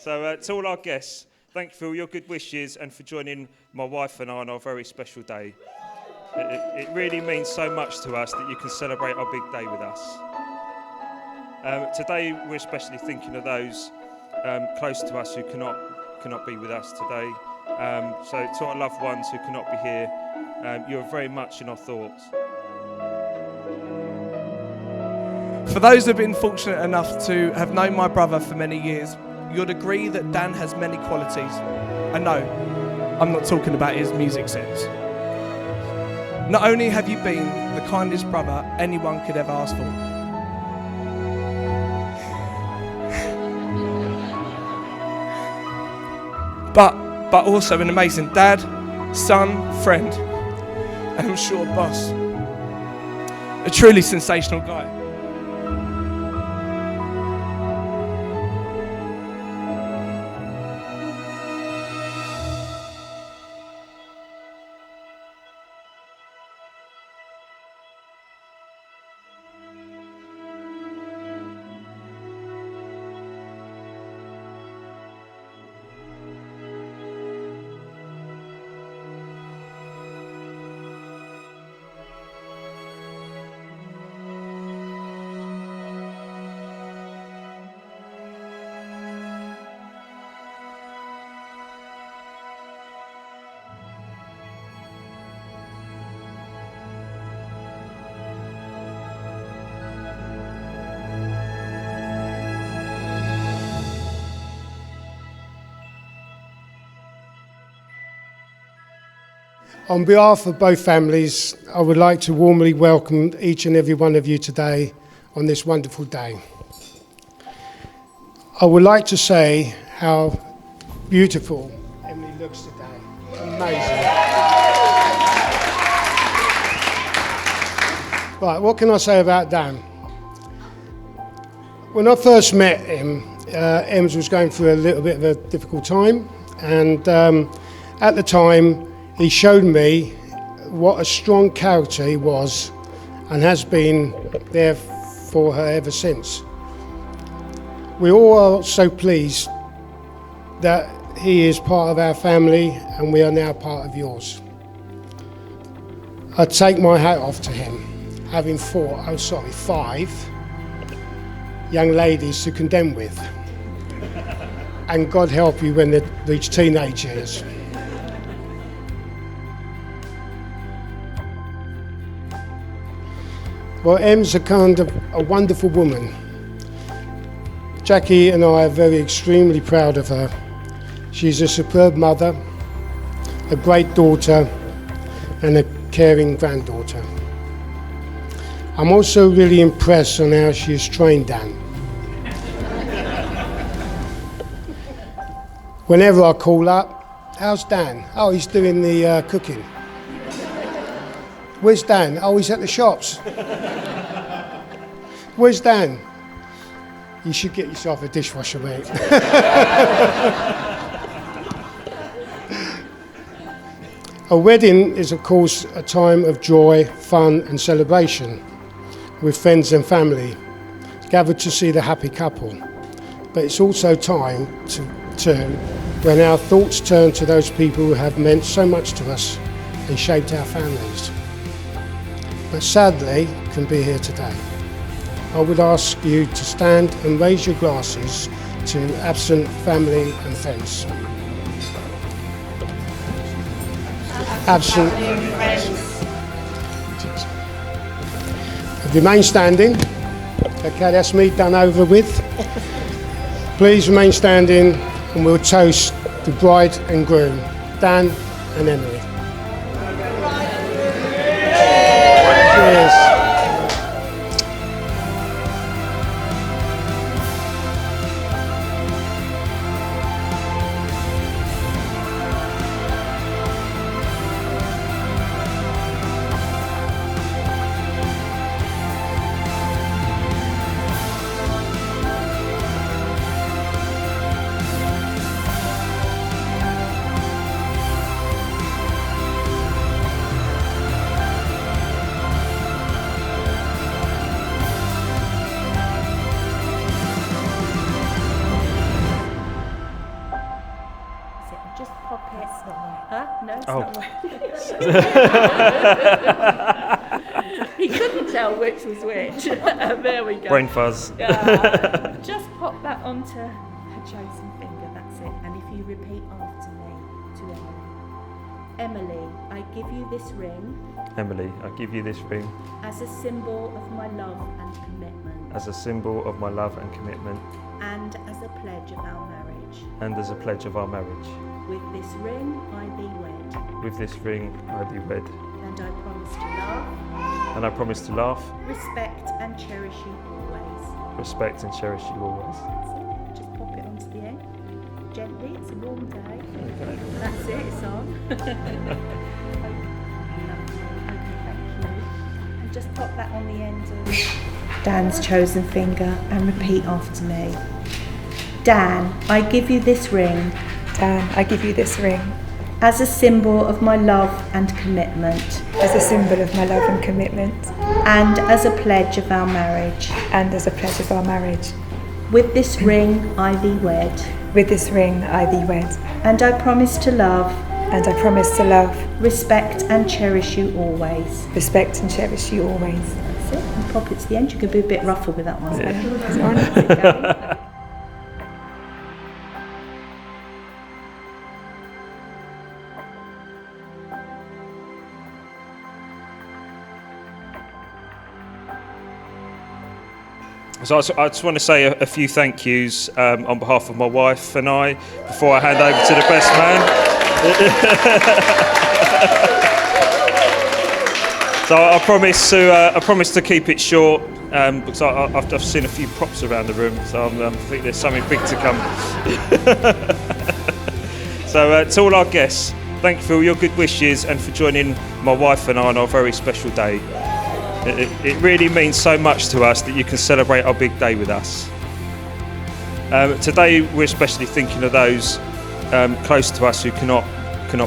So to all our guests, thank you for all your good wishes and for joining my wife and I on our very special day. It really means so much to us that you can celebrate our big day with us. Today we're especially thinking of those close to us who cannot be with us today. So to our loved ones who cannot be here, you're very much in our thoughts. For those who have been fortunate enough to have known my brother for many years, you'd agree that Dan has many qualities. And no, I'm not talking about his music sense. Not only have you been the kindest brother anyone could ever ask for, but also an amazing dad, son, friend, and I'm sure boss. A truly sensational guy. On behalf of both families, I would like to warmly welcome each and every one of you today on this wonderful day. I would like to say how beautiful Emily looks today. Amazing. Right, what can I say about Dan? When I first met him, Ems was going through a little bit of a difficult time, and at the time, he showed me what a strong character he was and has been there for her ever since. We all are so pleased that he is part of our family and we are now part of yours. I take my hat off to him, having five young ladies to contend with. And God help you when they reach teenage years. Well, Em's a wonderful woman. Jackie and I are extremely proud of her. She's a superb mother, a great daughter, and a caring granddaughter. I'm also really impressed on how she has trained Dan. Whenever I call up, how's Dan? Oh, he's doing the cooking. Where's Dan? Oh, he's at the shops. Where's Dan? You should get yourself a dishwasher, mate. A wedding is, of course, a time of joy, fun and celebration with friends and family gathered to see the happy couple. But it's also time when our thoughts turn to those people who have meant so much to us and shaped our families, but sadly can be here today. I would ask you to stand and raise your glasses to absent family and friends. Absent friends. Remain standing. Okay, that's me done over with. Please remain standing and we'll toast the bride and groom, Dan and Emily. Cheers. Just pop it. Huh? No, it's Oh. not right. He couldn't tell which was which. There we go. Brain fuzz. Just pop that onto her chosen finger, that's it. And if you repeat after me to Emily. Emily, I give you this ring Emily, I give you this ring as a symbol of my love and commitment, as a symbol of my love and commitment, and as a pledge of our marriage. and as a pledge of our marriage. With this ring, I thee wed, With this ring, I thee wed, and I promise to love, and I promise to laugh, respect, and cherish you always. respect, and cherish you always. That's it. Just pop it onto the end. Gently, it's a warm day. That's it, it's on. Okay, thank you. And just pop that on the end of Dan's chosen finger and repeat after me. Dan, I give you this ring Dan, I give you this ring as a symbol of my love and commitment, as a symbol of my love and commitment, and as a pledge of our marriage. and as a pledge of our marriage. With this ring, I thee wed, With this ring, I thee wed, and I promise to love, and I promise to love, respect, and cherish you always. respect, and cherish you always. That's it. And pop it to the end. You could be a bit ruffled with that one. So I just want to say a few thank yous on behalf of my wife and I before I hand over to the best man. So I promise to keep it short because I've seen a few props around the room, so I think there's something big to come. So to all our guests, thank you for all your good wishes and for joining my wife and I on our very special day. It really means so much to us that you can celebrate our big day with us. Today we're especially thinking of those close to us who cannot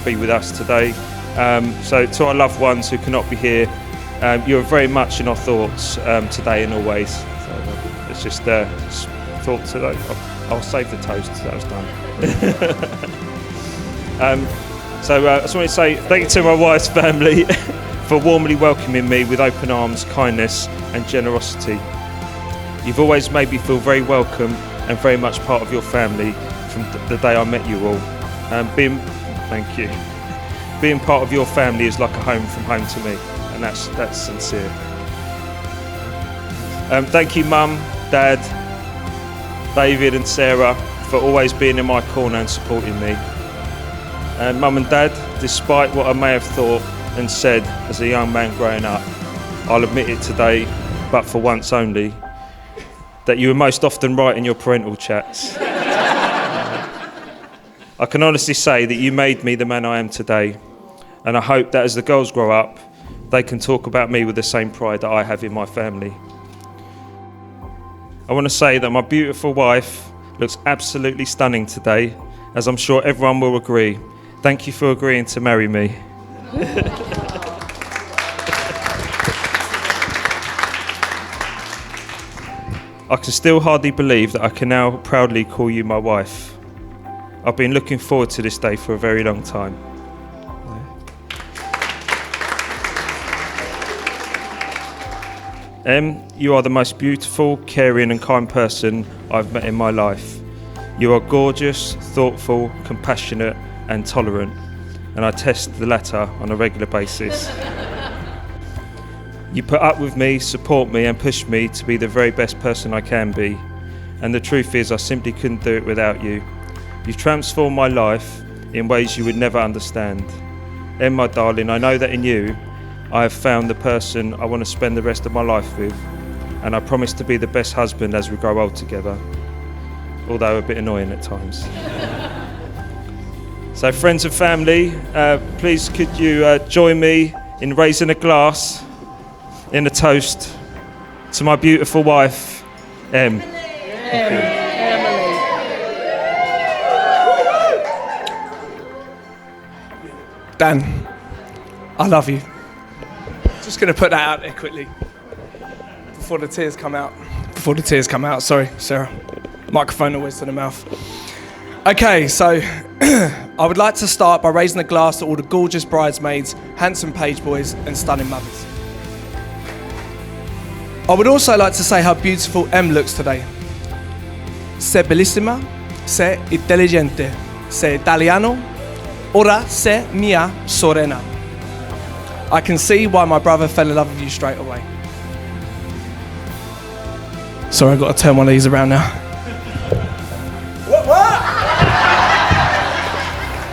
be with us today. So to our loved ones who cannot be here, you're very much in our thoughts today and always. So it's just thought today. I'll save the toast. That was done. So I just want to say thank you to my wife's family for warmly welcoming me with open arms, kindness and generosity. You've always made me feel very welcome and very much part of your family from the day I met you all. Thank you. Being part of your family is like a home from home to me, and that's sincere. Thank you Mum, Dad, David and Sarah for always being in my corner and supporting me. Mum and Dad, despite what I may have thought and said as a young man growing up, I'll admit it today, but for once only, that you were most often right in your parental chats. I can honestly say that you made me the man I am today, and I hope that as the girls grow up, they can talk about me with the same pride that I have in my family. I want to say that my beautiful wife looks absolutely stunning today, as I'm sure everyone will agree. Thank you for agreeing to marry me. I can still hardly believe that I can now proudly call you my wife. I've been looking forward to this day for a very long time. Em, you are the most beautiful, caring and kind person I've met in my life. You are gorgeous, thoughtful, compassionate and tolerant, and I test the latter on a regular basis. You put up with me, support me and push me to be the very best person I can be, and the truth is I simply couldn't do it without you. You've transformed my life in ways you would never understand. Em, my darling, I know that in you I have found the person I want to spend the rest of my life with, and I promise to be the best husband as we grow old together, although a bit annoying at times. So friends and family, please could you join me in raising a glass in a toast to my beautiful wife, Em. Dan, I love you. Just going to put that out there quickly before the tears come out. Sorry, Sarah. Microphone always to the mouth. Okay, so I would like to start by raising a glass to all the gorgeous bridesmaids, handsome page boys and stunning mothers. I would also like to say how beautiful Em looks today. Sei bellissima, sei intelligente, sei italiano, ora sei mia sorella. I can see why my brother fell in love with you straight away. Sorry, I've got to turn one of these around now. What?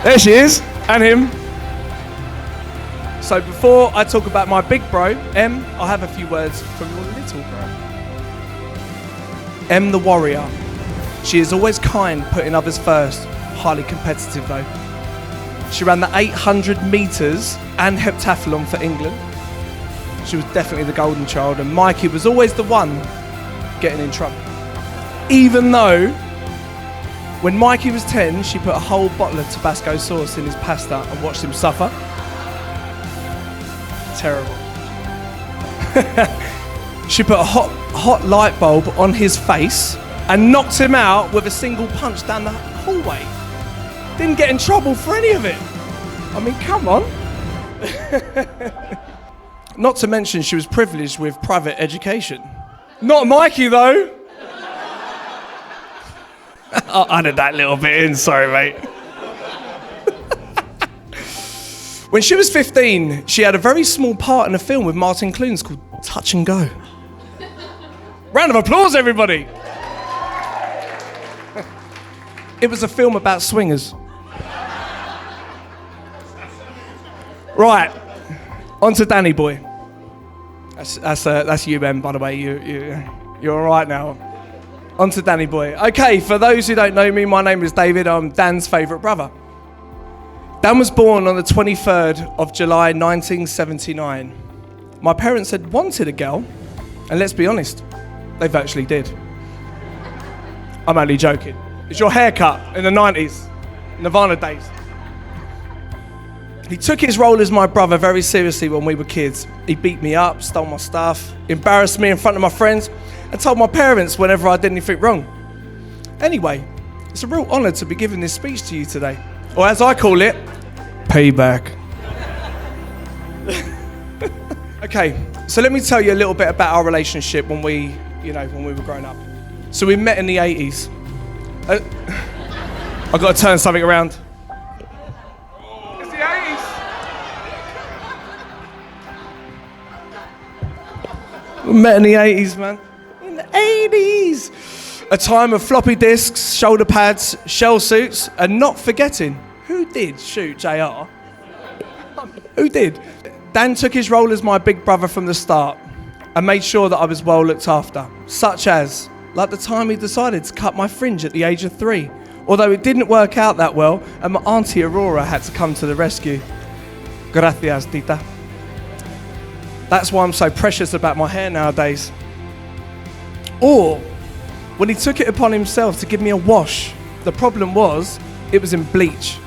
There she is, and him. So before I talk about my big bro, Em, I have a few words from your little bro. Em the warrior. She is always kind, putting others first. Highly competitive though. She ran the 800 metres and heptathlon for England. She was definitely the golden child, and Mikey was always the one getting in trouble. Even though, when Mikey was 10, she put a whole bottle of Tabasco sauce in his pasta and watched him suffer. Terrible. She put a hot light bulb on his face and knocked him out with a single punch down the hallway. Didn't get in trouble for any of it. I mean, come on. Not to mention she was privileged with private education. Not Mikey though. I added that little bit in, sorry mate. When she was 15, she had a very small part in a film with Martin Clunes called Touch and Go. Round of applause, everybody. It was a film about swingers. Right, on to Danny boy. That's you, Ben, by the way. You're all right now. On to Danny boy. Okay, for those who don't know me, my name is David. I'm Dan's favourite brother. Dan was born on the 23rd of July 1979. My parents had wanted a girl, and let's be honest, they virtually did. I'm only joking. It's your haircut in the 90s, Nirvana days. He took his role as my brother very seriously when we were kids. He beat me up, stole my stuff, embarrassed me in front of my friends, and told my parents whenever I did anything wrong. Anyway, it's a real honour to be giving this speech to you today. Or as I call it, payback. Okay, so let me tell you a little bit about our relationship when we were growing up. So we met in the 80s. I've got to turn something around. It's the 80s. We met in the 80s, man. In the 80s. A time of floppy disks, shoulder pads, shell suits, and not forgetting, who did shoot JR? Who did? Dan took his role as my big brother from the start and made sure that I was well looked after, such as, like the time he decided to cut my fringe at the age of 3, although it didn't work out that well and my auntie Aurora had to come to the rescue. Gracias, tita. That's why I'm so precious about my hair nowadays. Or when he took it upon himself to give me a wash. The problem was, it was in bleach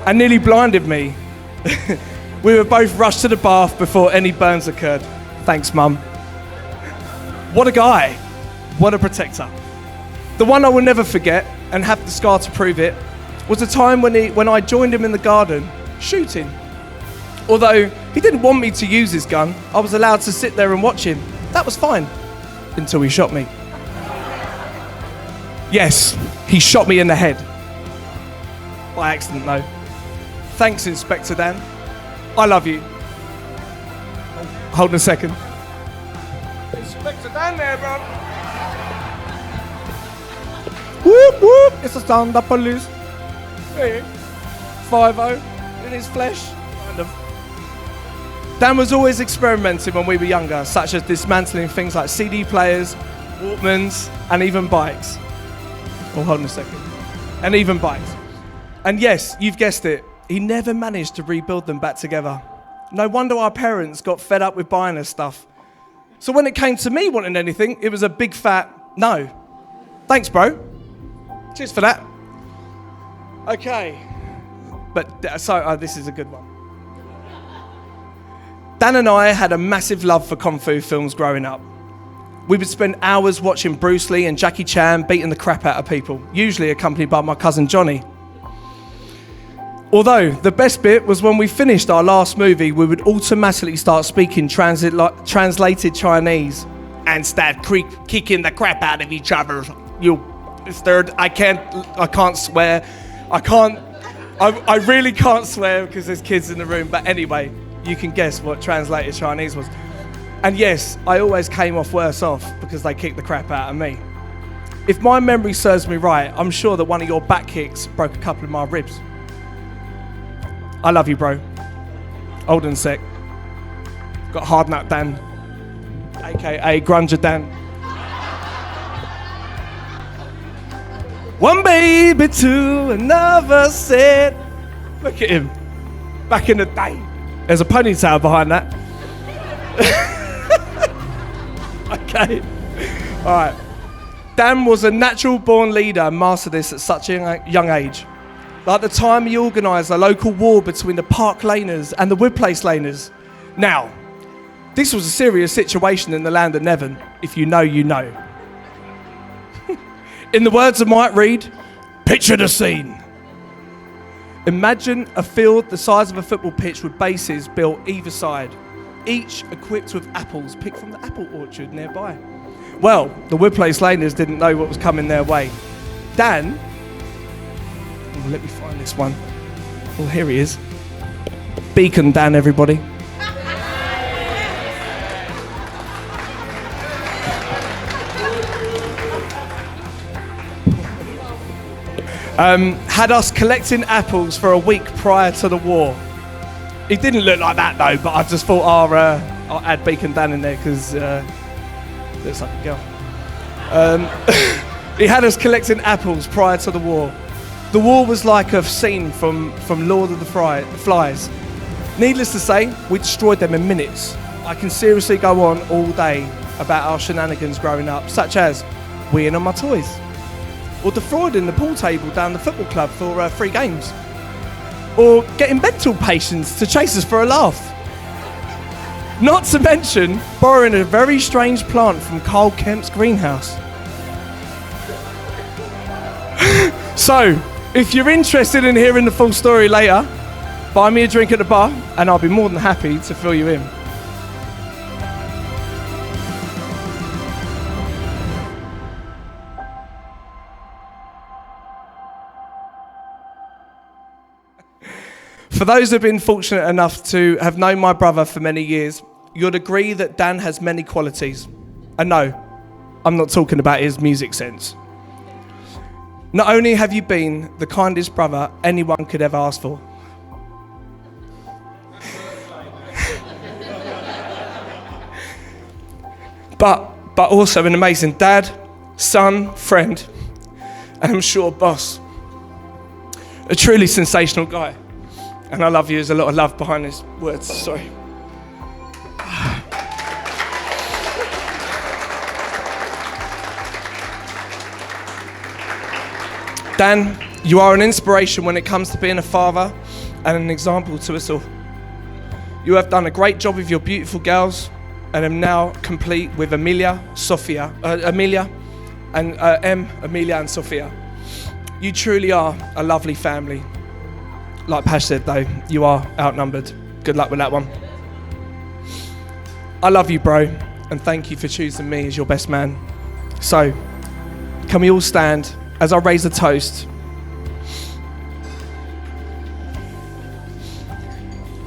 and nearly blinded me. We were both rushed to the bath before any burns occurred. Thanks, Mum. What a guy. What a protector. The one I will never forget, and have the scar to prove it, was the time when I joined him in the garden, shooting. Although he didn't want me to use his gun, I was allowed to sit there and watch him. That was fine, until he shot me. Yes, he shot me in the head. By accident, though. Thanks, Inspector Dan. I love you. Hold on a second. Inspector Dan there, bro. Whoop, whoop. It's a stand-up police. Hey, 5-0 in his flesh. Kind of. Dan was always experimenting when we were younger, such as dismantling things like CD players, Walkmans, and even bikes. Oh, hold on a second. And even bikes. And yes, you've guessed it, he never managed to rebuild them back together. No wonder our parents got fed up with buying us stuff. So when it came to me wanting anything, it was a big fat no. Thanks, bro. Cheers for that. Okay. But, this is a good one. Dan and I had a massive love for Kung Fu films growing up. We would spend hours watching Bruce Lee and Jackie Chan beating the crap out of people, usually accompanied by my cousin Johnny. Although the best bit was when we finished our last movie, we would automatically start speaking translated Chinese and start kicking the crap out of each other. I can't swear. I really can't swear because there's kids in the room. But anyway, you can guess what translated Chinese was. And yes, I always came off worse off because they kicked the crap out of me. If my memory serves me right, I'm sure that one of your back kicks broke a couple of my ribs. I love you, bro. Hold on a sec. Got Hard Nut Dan, aka Grunger Dan. One baby to another said. Look at him. Back in the day. There's a ponytail behind that. Okay. All right. Dan was a natural born leader and mastered this at such a young age. Like the time he organised a local war between the Park Laners and the Woodplace Laners. Now, this was a serious situation in the land of Nevern. If you know, you know. In the words of Mike Reed, picture the scene. Imagine a field the size of a football pitch with bases built either side, each equipped with apples picked from the apple orchard nearby. Well, the Woodplace Laners didn't know what was coming their way. Dan, let me find this one. Well, here he is. Beacon Dan, everybody. Had us collecting apples for a week prior to the war. He didn't look like that though, but I just thought I'll add Beacon Dan in there because looks like a girl. He had us collecting apples prior to the war. The war was like a scene from Lord of the Flies. Needless to say, we destroyed them in minutes. I can seriously go on all day about our shenanigans growing up, such as weeing on my toys, or defrauding the pool table down the football club for free games, or getting mental patients to chase us for a laugh. Not to mention borrowing a very strange plant from Carl Kemp's greenhouse. So, if you're interested in hearing the full story later, buy me a drink at the bar and I'll be more than happy to fill you in. For those who have been fortunate enough to have known my brother for many years, you'd agree that Dan has many qualities. And no, I'm not talking about his music sense. Not only have you been the kindest brother anyone could ever ask for, but also an amazing dad, son, friend, and I'm sure boss. A truly sensational guy. And I love you. There's a lot of love behind his words. Sorry. Dan, you are an inspiration when it comes to being a father and an example to us all. You have done a great job with your beautiful girls and am now complete with Amelia and Sophia. You truly are a lovely family. Like Pash said though, you are outnumbered. Good luck with that one. I love you, bro, and thank you for choosing me as your best man. So, can we all stand as I raise a toast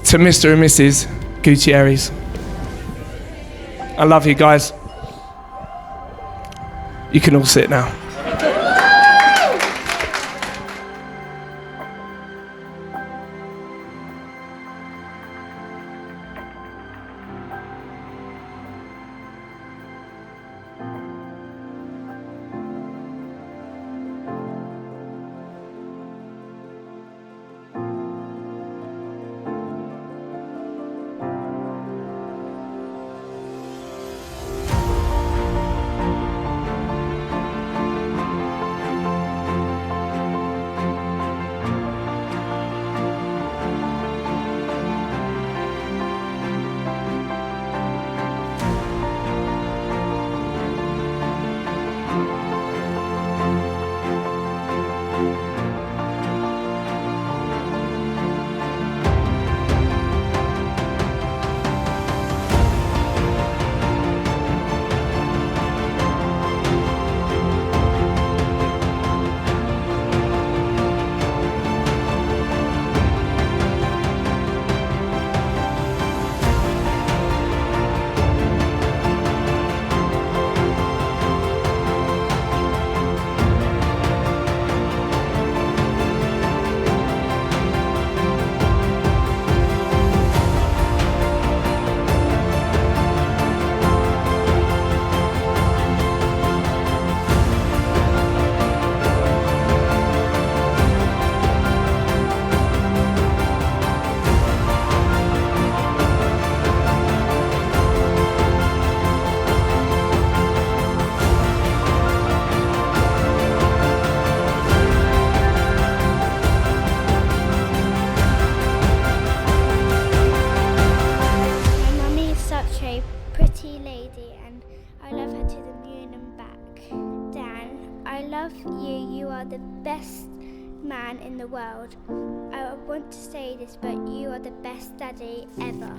to Mr. and Mrs. Gutierrez. I love you guys. You can all sit now. love you. You are the best man in the world. I want to say this, but you are the best daddy ever.